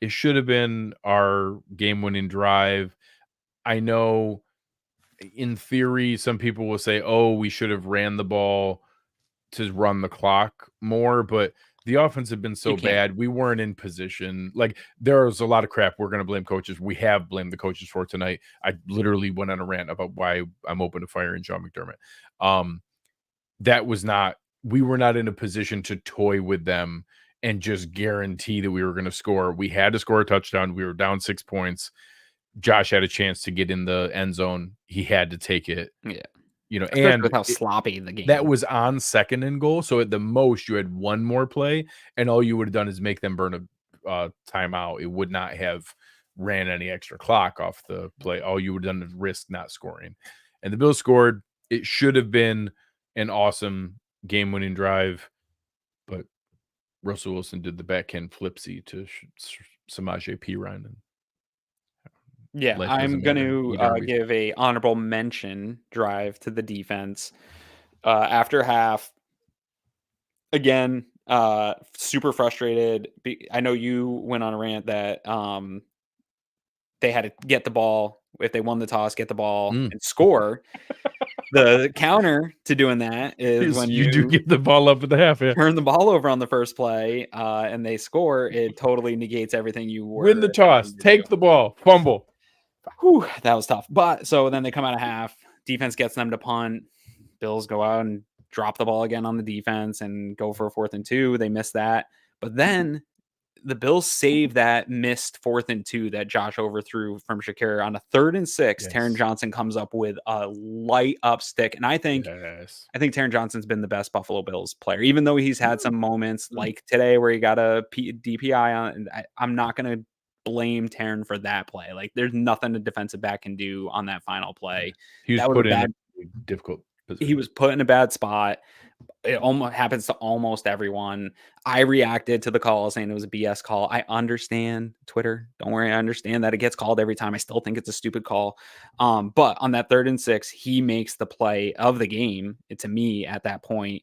A: It should have been our game-winning drive. I know in theory, some people will say, oh, we should have ran the ball to run the clock more, but the offense had been so bad. We weren't in position. Like, there was a lot of crap we're going to blame coaches. We have blamed the coaches for tonight. I literally went on a rant about why I'm open to firing Sean McDermott. We were not in a position to toy with them and just guarantee that we were going to score. We had to score a touchdown. We were down 6 points. Josh had a chance to get in the end zone. He had to take it.
B: Yeah.
A: Especially
B: and with how sloppy the game
A: that was on 2nd and goal. So at the most, you had one more play, and all you would have done is make them burn a timeout. It would not have ran any extra clock off the play. All you would have done is risk not scoring. And the Bills scored. It should have been an awesome game-winning drive, but Russell Wilson did the backhand flipsy to Samaje Perine.
B: Yeah, I'm going to give a honorable mention drive to the defense. After half, again, super frustrated. I know you went on a rant that they had to get the ball. If they won the toss, get the ball and score. The counter to doing that is when
A: you do get the ball up at the half,
B: turn the ball over on the first play, and they score. It totally negates everything you were.
A: Win the toss, take the ball, fumble.
B: Whew, that was tough. But so then they come out of half. Defense gets them to punt. Bills go out and drop the ball again on the defense and go for a 4th and 2. They miss that. But then the Bills save that missed 4th and 2 that Josh overthrew from Shakir on a 3rd and 6. Yes. Taron Johnson comes up with a light up stick. And I think Taron Johnson's been the best Buffalo Bills player, even though he's had some moments like today where he got a DPI on. And I'm not going to blame Taron for that play. Like, there's nothing a defensive back can do on that final play.
A: He was put in a difficult position.
B: He was put in a bad spot. It almost happens to almost everyone. I reacted to the call saying it was a BS call. I understand Twitter. Don't worry. I understand that it gets called every time. I still think it's a stupid call. But on that 3rd and 6, he makes the play of the game to me at that point.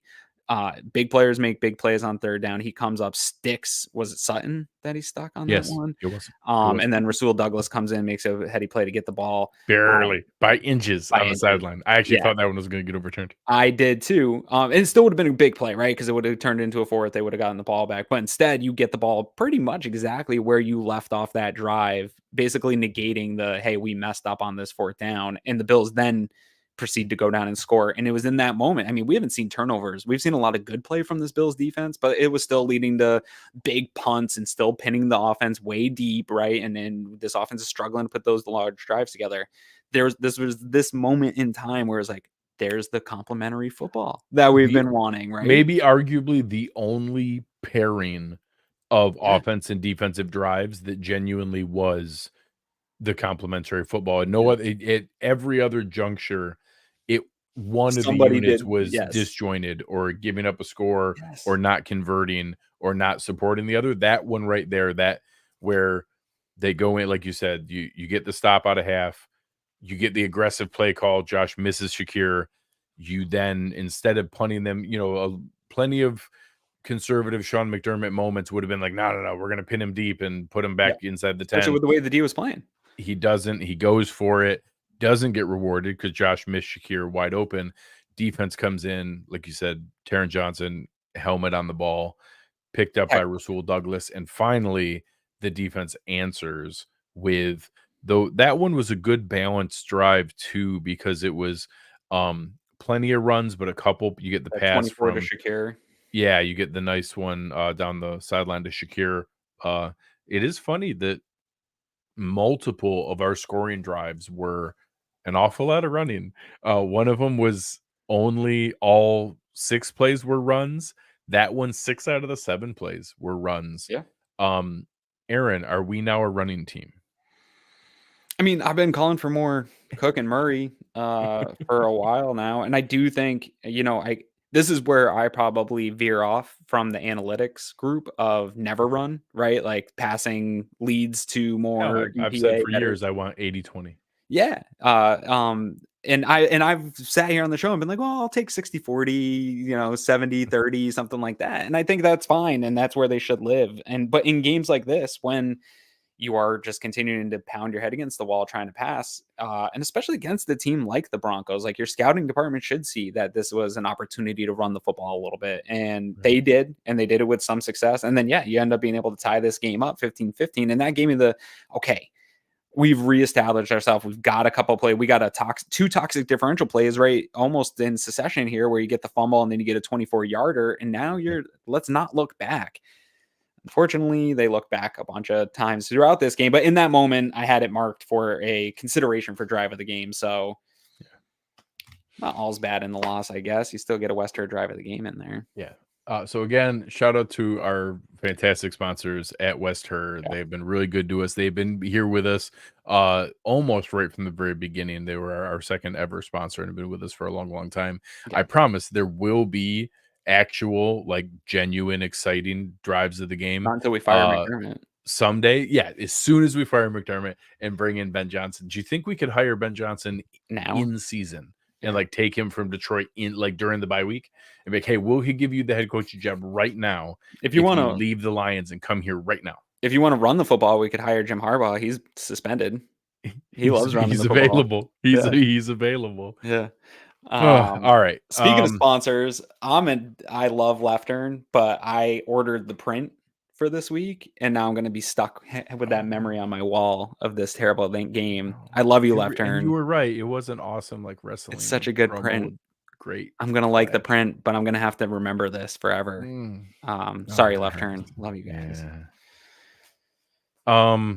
B: Big players make big plays on third down. He comes up, sticks. Was it Sutton that he stuck on that
A: Yes,
B: one?
A: it was.
B: And then Rasul Douglas comes in, makes a heady play to get the ball.
A: Barely by inches
B: by
A: on the
B: inches.
A: sideline. I actually
B: Yeah.
A: thought that one was going to get overturned.
B: I did too. And it still would have been a big play, right? Because it would have turned into a fourth. They would have gotten the ball back. But instead, you get the ball pretty much exactly where you left off that drive, basically negating the, hey, we messed up on this fourth down. And the Bills then proceed to go down and score. And it was in that moment. I mean, we haven't seen turnovers. We've seen a lot of good play from this Bills defense, but it was still leading to big punts and still pinning the offense way deep, right? And then this offense is struggling to put those large drives together. This was this moment in time where it's like, there's the complementary football that we've been wanting, right?
A: Maybe arguably the only pairing of offense and defensive drives that genuinely was the complementary football. And no other, at every other juncture, one of the units was disjointed or giving up a score or not converting or not supporting the other. That one right there, that where they go in, like you said, you get the stop out of half, you get the aggressive play call. Josh misses Shakir. You then, instead of punting them, plenty of conservative Sean McDermott moments would have been like, no, we're going to pin him deep and put him back inside the 10.
B: Especially with the way the D was playing.
A: He doesn't. He goes for it, doesn't get rewarded because Josh missed Shakir wide open. Defense comes in, like you said, Taron Johnson, helmet on the ball, picked up by Rasul Douglas. And finally, the defense answers with, though that one was a good balanced drive too, because it was plenty of runs, but a couple, you get the pass from
B: to Shakir.
A: Yeah, you get the nice one down the sideline to Shakir. It is funny that multiple of our scoring drives were an awful lot of running. One of them was only all 6 plays were runs. That one, 6 out of the 7 plays were runs.
B: Yeah.
A: Aaron, are we now a running team?
B: I mean, I've been calling for more Cook and Murray for a while now. And I do think, this is where I probably veer off from the analytics group of never run, right? Like passing leads to more.
A: I've said for years I want 80-20.
B: Yeah. And I've sat here on the show and been like, well, I'll take 60-40, 70-30, something like that. And I think that's fine. And that's where they should live. But in games like this, when you are just continuing to pound your head against the wall trying to pass, and especially against the team like the Broncos, like your scouting department should see that this was an opportunity to run the football a little bit. And they did, and they did it with some success. And then, you end up being able to tie this game up 15-15. And that gave me we've reestablished ourselves. We've got a couple plays. We got two toxic differential plays, right? Almost in succession here, where you get the fumble and then you get a 24-yarder. And now let's not look back. Unfortunately, they look back a bunch of times throughout this game, but in that moment, I had it marked for a consideration for drive of the game. So not all's bad in the loss, I guess. You still get a West Herr drive of the game in there.
A: Yeah. So again, shout out to our fantastic sponsors at West Herr. Yeah. They've been really good to us. They've been here with us almost right from the very beginning. They were our second ever sponsor and have been with us for a long, long time. Okay. I promise there will be actual, genuine, exciting drives of the game.
B: Not until we fire McDermott.
A: Someday, as soon as we fire McDermott and bring in Ben Johnson. Do you think we could hire Ben Johnson now in season and take him from Detroit in during the bye week and be like, hey, will he give you the head coaching job right now
B: if you want to
A: leave the Lions and come here right now?
B: If you want to run the football, we could hire Jim Harbaugh. He's suspended. He loves running the football.
A: Available. He's available.
B: Yeah.
A: All right.
B: Speaking of sponsors, I love Left Turn, but I ordered the print for this week, and now I'm going to be stuck with that memory on my wall of this terrible game. I love you, Left Turn.
A: You were right. It wasn't awesome like wrestling.
B: It's such a good print.
A: Great.
B: I'm going to like the print, but I'm going to have to remember this forever. Sorry, Left Turn. Love you guys.
A: Yeah.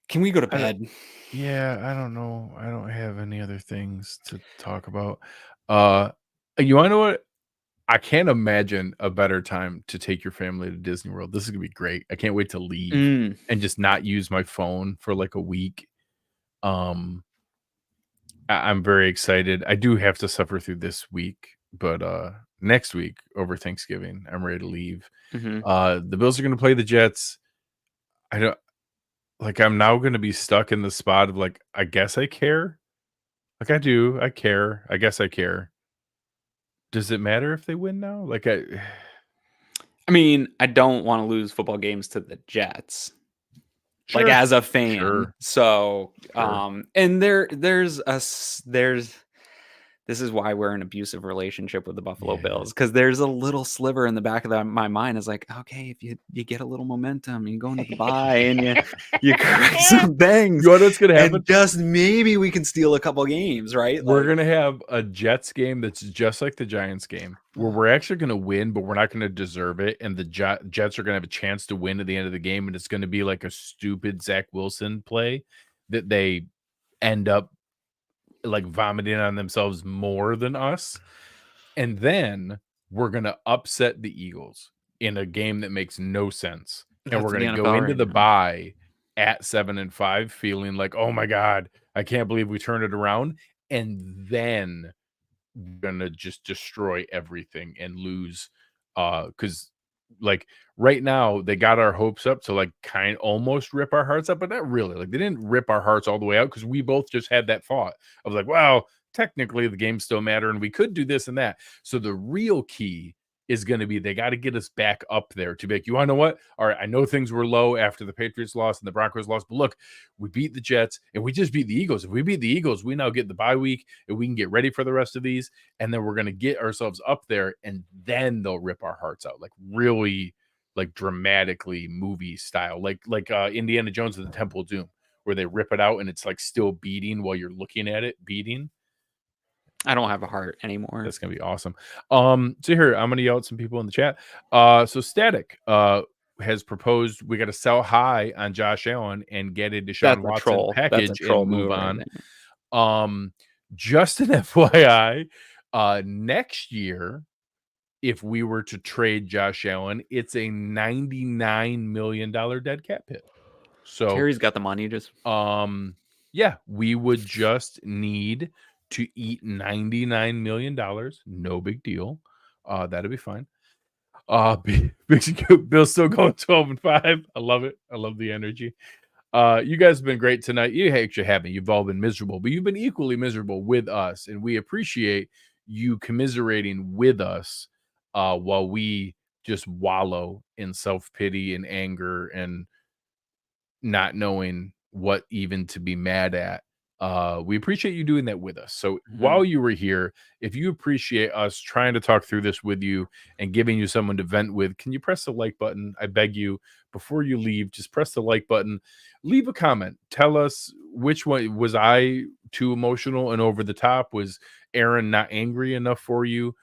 B: Can we go to bed?
A: Yeah, I don't know. I don't have any other things to talk about. You want to know what? I can't imagine a better time to take your family to Disney World. This is gonna be great. I can't wait to leave and just not use my phone for a week. I'm very excited. I do have to suffer through this week, but next week over Thanksgiving, I'm ready to leave. The Bills are gonna play the Jets. I'm now going to be stuck in the spot of I guess I care. I do. I care. I guess I care. Does it matter if they win now? Like
B: I mean, I don't want to lose football games to the Jets.
A: sure,
B: Like as a fan.
A: sure.
B: So,
A: Sure.
B: and this is why we're in an abusive relationship with the Buffalo Bills, because there's a little sliver in the back of my mind is like, okay, if you get a little momentum, you go into the bye and you correct some things,
A: You know what's gonna happen?
B: and just maybe we can steal a couple games, right?
A: We're
B: Like,
A: gonna have a Jets game that's just like the Giants game, where we're actually gonna win, but we're not gonna deserve it, and the Jets are gonna have a chance to win at the end of the game, and it's gonna be like a stupid Zach Wilson play that they end up like vomiting on themselves more than us, and then we're gonna upset the Eagles in a game that makes no sense, and we're
B: that's the
A: gonna go
B: NFL
A: into
B: right
A: the
B: now.
A: bye at 7-5, feeling like, oh my god, I can't believe we turned it around, and then gonna just destroy everything and lose because like right now they got our hopes up to like kind almost rip our hearts up, but not really. Like they didn't rip our hearts all the way out because we both just had that thought of like, well, technically the games still matter and we could do this and that. So the real key is going to be they got to get us back up there to be like, you want to know what? All right, I know things were low after the Patriots lost and the Broncos lost, but look, we beat the Jets and we just beat the Eagles. If we beat the Eagles, we now get the bye week and we can get ready for the rest of these, and then we're going to get ourselves up there, and then they'll rip our hearts out, like really, like dramatically movie style, like Indiana Jones and the Temple of Doom, where they rip it out and it's like still beating while you're looking at it beating.
B: I don't have a heart anymore.
A: That's gonna be awesome. So here I'm gonna yell at some people in the chat. So Static has proposed we got to sell high on Josh Allen and get a Deshaun Watson package and move on. Just an FYI, next year, if we were to trade Josh Allen, it's a $99 million dead cap hit. So
B: Terry's got the money. Just
A: yeah, we would just need to eat $99 million. No big deal. That'd be fine. Bill's still going 12-5. I love it. I love the energy. You guys have been great tonight. You actually haven't. You've all been miserable, but you've been equally miserable with us, and we appreciate you commiserating with us while we just wallow in self-pity and anger and not knowing what even to be mad at. We appreciate you doing that with us. So while you were here, if you appreciate us trying to talk through this with you and giving you someone to vent with, can you press the like button? I beg you, before you leave, just press the like button. Leave a comment. Tell us which one was I too emotional and over the top? Was Aaron not angry enough for you?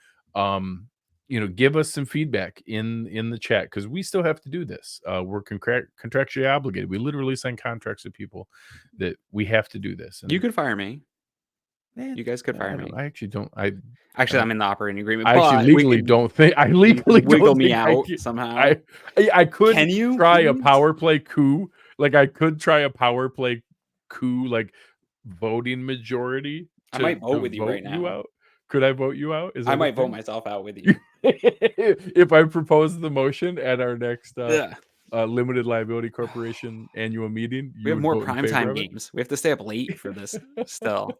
A: Give us some feedback in the chat because we still have to do this. We're contractually obligated. We literally sign contracts to people that we have to do this. And
B: you could fire me. You guys could fire me.
A: I actually don't.
B: I'm in the operating agreement.
A: I actually legally don't think. I legally
B: wiggle
A: don't
B: me
A: think
B: out
A: I can,
B: somehow.
A: I could
B: Can you
A: try
B: please?
A: a power play coup. Like I could try a power play coup, like voting majority.
B: I might vote with you right now.
A: Out. Could I vote you out?
B: I might vote myself out with you.
A: If I propose the motion at our next limited liability corporation annual meeting,
B: we have more primetime games. We have to stay up late for this still.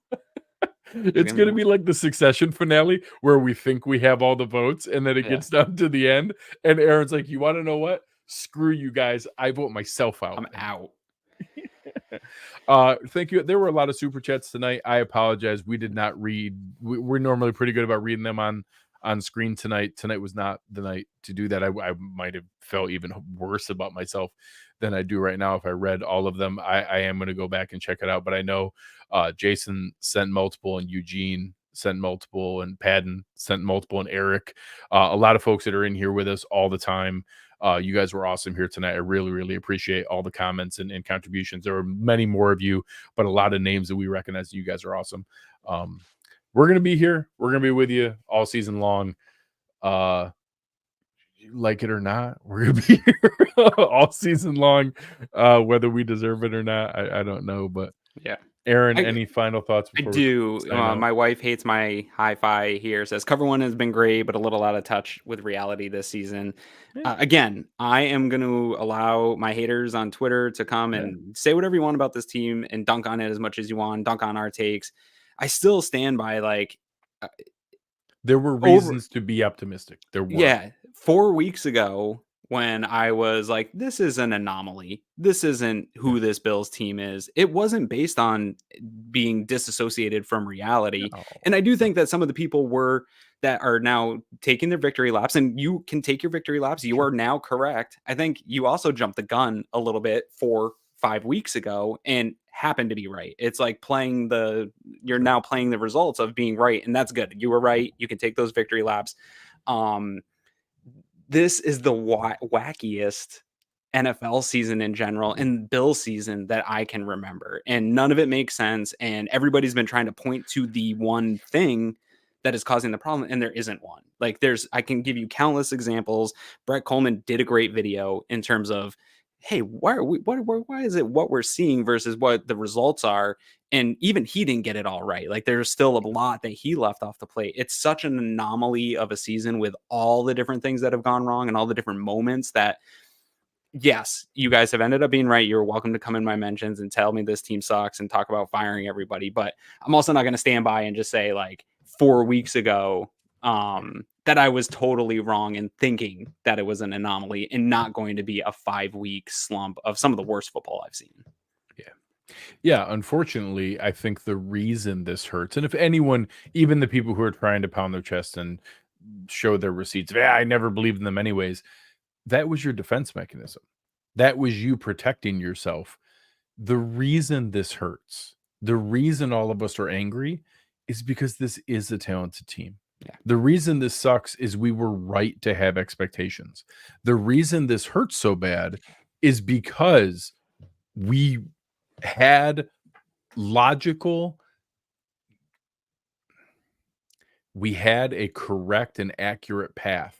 A: It's going to be like the Succession finale where we think we have all the votes and then it gets down to the end and Aaron's like, you want to know what? Screw you guys. I vote myself out.
B: I'm out.
A: Thank you. There were a lot of super chats tonight. I apologize. We did not read. We're normally pretty good about reading them on screen tonight. Tonight was not the night to do that. I might have felt even worse about myself than I do right now if I read all of them. I am going to go back and check it out. But I know Jason sent multiple and Eugene sent multiple and Padden sent multiple and Eric. A lot of folks that are in here with us all the time. You guys were awesome here tonight. I really, really appreciate all the comments and contributions. There were many more of you, but a lot of names that we recognize. You guys are awesome. We're going to be here. We're going to be with you all season long. Like it or not, we're going to be here all season long, whether we deserve it or not. I don't know, but
B: yeah.
A: Aaron, any final thoughts?
B: I do. My wife hates my hi-fi here. Says cover one has been great, but a little out of touch with reality this season. Again, I am going to allow my haters on Twitter to come and say whatever you want about this team and dunk on it as much as you want. Dunk on our takes. I still stand by
A: There were reasons to be optimistic. There were.
B: Yeah, 4 weeks ago when I was like, this is an anomaly. This isn't who this Bills team is. It wasn't based on being disassociated from reality.
A: No.
B: And I do think that some of the people that are now taking their victory laps, and you can take your victory laps. You are now correct. I think you also jumped the gun a little bit 5 weeks ago and happened to be right. It's like you're now playing the results of being right. And that's good. You were right. You can take those victory laps. This is the wackiest NFL season in general and Bill season that I can remember. And none of it makes sense. And everybody's been trying to point to the one thing that is causing the problem. And there isn't one. Like I can give you countless examples. Brett Coleman did a great video in terms of, hey, why is it what we're seeing versus what the results are? And even he didn't get it all right. Like there's still a lot that he left off the plate. It's such an anomaly of a season with all the different things that have gone wrong and all the different moments that, yes, you guys have ended up being right. You're welcome to come in my mentions and tell me this team sucks and talk about firing everybody. But I'm also not going to stand by and just say like 4 weeks ago that I was totally wrong in thinking that it was an anomaly and not going to be a 5-week slump of some of the worst football I've seen.
A: Yeah, unfortunately, I think the reason this hurts, and if anyone, even the people who are trying to pound their chest and show their receipts, I never believed in them anyways, that was your defense mechanism. That was you protecting yourself. The reason this hurts, the reason all of us are angry is because this is a talented team.
B: Yeah.
A: The reason this sucks is we were right to have expectations. The reason this hurts so bad is because we had a correct and accurate path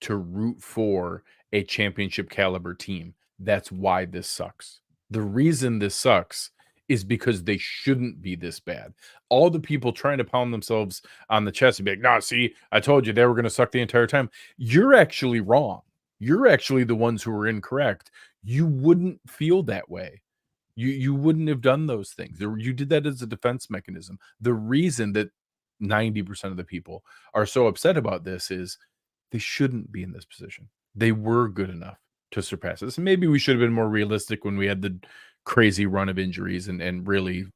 A: to root for a championship caliber team. That's why this sucks. The reason this sucks is because they shouldn't be this bad. All the people trying to pound themselves on the chest and be like, no, see, I told you they were going to suck the entire time. You're actually wrong. You're actually the ones who are incorrect. You wouldn't feel that way. You wouldn't have done those things. You did that as a defense mechanism. The reason that 90% of the people are so upset about this is they shouldn't be in this position. They were good enough to surpass this. Maybe we should have been more realistic when we had the crazy run of injuries and really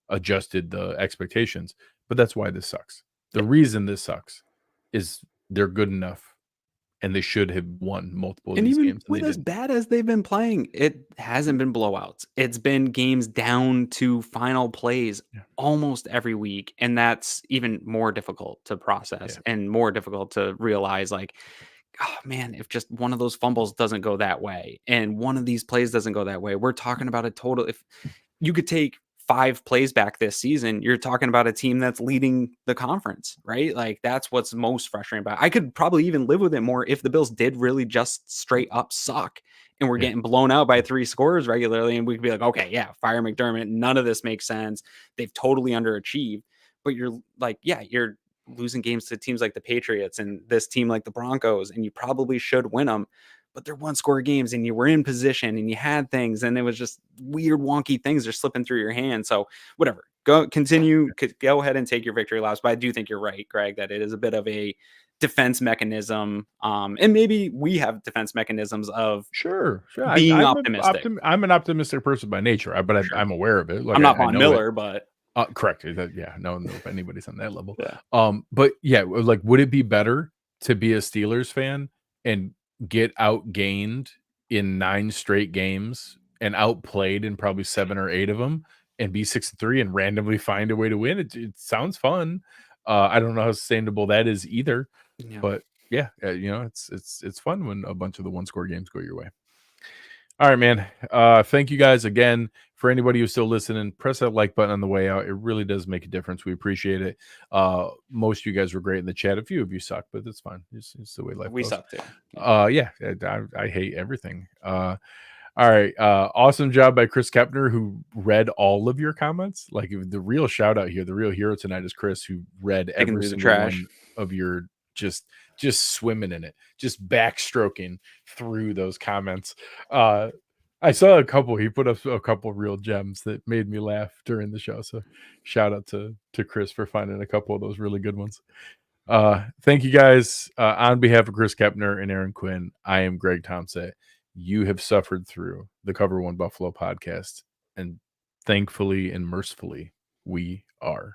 A: adjusted the expectations. But that's why this sucks. The reason this sucks is they're good enough and they should have won multiple of these games.
B: With as bad as they've been playing, it hasn't been blowouts. It's been games down to final plays almost every week. And that's even more difficult to process and more difficult to realize, like, oh man, if just one of those fumbles doesn't go that way and one of these plays doesn't go that way, we're talking about a total. If you could take 5 plays back this season, you're talking about a team that's leading the conference, right? Like that's what's most frustrating about it. I could probably even live with it more if the Bills did really just straight up suck and we're getting blown out by 3 scores regularly. And we could be like, okay, yeah, fire McDermott. None of this makes sense. They've totally underachieved. But you're like, you're losing games to teams like the Patriots and this team like the Broncos, and you probably should win them. But they're 1-score games and you were in position and you had things and it was just weird, wonky things are slipping through your hand. So whatever, go ahead and take your victory laps. But I do think you're right, Greg, that it is a bit of a defense mechanism. And maybe we have defense mechanisms of being optimistic.
A: I'm an optimistic person by nature, but I'm aware of it. Like,
B: I'm not Von Miller, but
A: correct. No, if anybody's on that level. But like, would it be better to be a Steelers fan and get outgained in 9 straight games and outplayed in probably 7 or 8 of them and be 6-3 and randomly find a way to win? It sounds fun. I don't know how sustainable that is either, but it's fun when a bunch of the 1-score games go your way. All right, man. Thank you guys again. For anybody who's still listening, press that like button on the way out. It really does make a difference. We appreciate it. Most of you guys were great in the chat. A few of you suck, but that's fine. It's the way life goes.
B: We suck too.
A: I hate everything. All right. Awesome job by Chris Kepner, who read all of your comments. Like the real shout out here, the real hero tonight is Chris, who read every single one of your just swimming in it, just backstroking through those comments. I saw a couple. He put up a couple real gems that made me laugh during the show. So shout out to Chris for finding a couple of those really good ones. Thank you guys. On behalf of Chris Kepner and Aaron Quinn, I am Greg Tompsett. You have suffered through the Cover One Buffalo podcast, and thankfully and mercifully, we are